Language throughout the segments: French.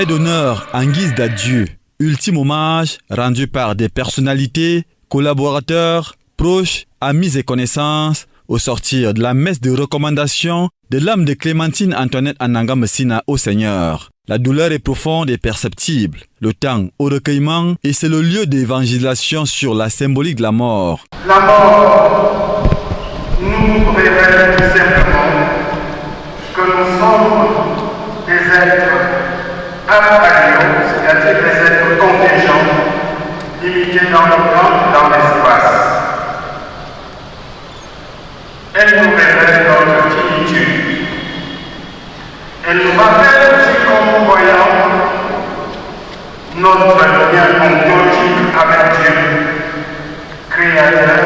est d'honneur en guise d'adieu. Ultime hommage rendu par des personnalités, collaborateurs, proches, amis et connaissances au sortir de la messe de recommandation de l'âme de Clémentine Antoinette Ananga Messina au Seigneur. La douleur est profonde et perceptible. Le temps au recueillement et c'est le lieu d'évangélisation sur la symbolique de la mort. La mort nous révèle tout simplement que nous sommes des êtres apariaux, c'est-à-dire des êtres contingents, limités dans le temps et dans l'espace. Elle nous révèle notre finitude. Elle nous rappelle aussi comme voyant notre lien ontologique avec Dieu, Créateur,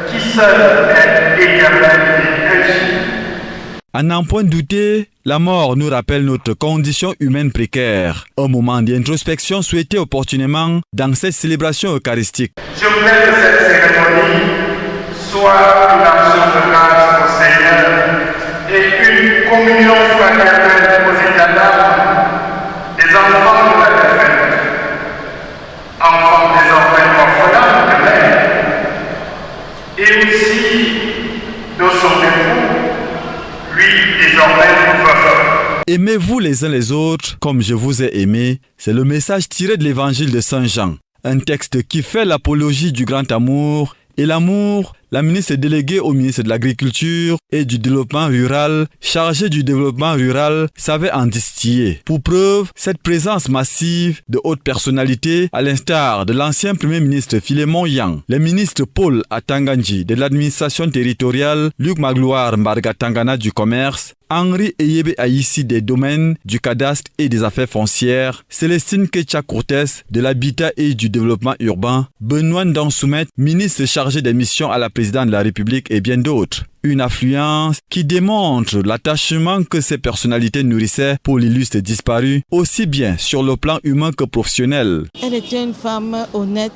qui seul est éternel et infini. À n'en point douter, la mort nous rappelle notre condition humaine précaire. Un moment d'introspection souhaité opportunément dans cette célébration eucharistique. Je voudrais que cette cérémonie soit une action de grâce au Seigneur et une communion fraternelle aux états d'âme des enfants de la défunte, enfants désormais orphelins de mère, et aussi de son époux, lui désormais veuf. Aimez-vous les uns les autres comme je vous ai aimé, c'est le message tiré de l'évangile de Saint Jean. Un texte qui fait l'apologie du grand amour. Et l'amour, la ministre déléguée au ministre de l'Agriculture et du Développement rural, chargée du développement rural, savait en distiller. Pour preuve, cette présence massive de hautes personnalités, à l'instar de l'ancien Premier ministre Philémon Yang, le ministre Paul Atanganji de l'administration territoriale, Luc Magloire Mbargatangana du commerce, Henri Eyebe Aïssi des domaines, du cadastre et des affaires foncières, Célestine Kecha Cortés de l'habitat et du développement urbain, Benoît Ndansoumet, ministre chargé des missions à la présidente de la République et bien d'autres. Une affluence qui démontre l'attachement que ces personnalités nourrissaient pour l'illustre disparu, aussi bien sur le plan humain que professionnel. Elle était une femme honnête,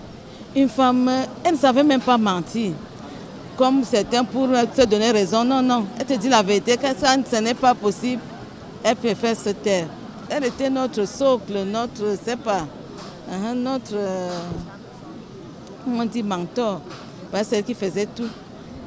une femme, elle ne savait même pas mentir. Comme certains pour se donner raison, non, elle te dit la vérité, que ça, ce n'est pas possible, elle préfère se taire. Elle était notre socle, notre, comment on dit, mentor. C'est celle qui faisait tout.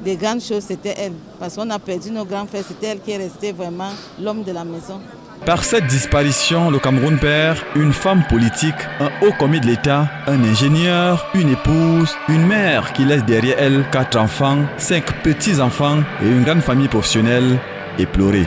Des grandes choses, c'était elle. Parce qu'on a perdu nos grands frères, c'était elle qui est restée vraiment l'homme de la maison. Par cette disparition, le Cameroun perd une femme politique, un haut commis de l'État, un ingénieur, une épouse, une mère qui laisse derrière elle 4 enfants, 5 petits-enfants et une grande famille professionnelle éplorée.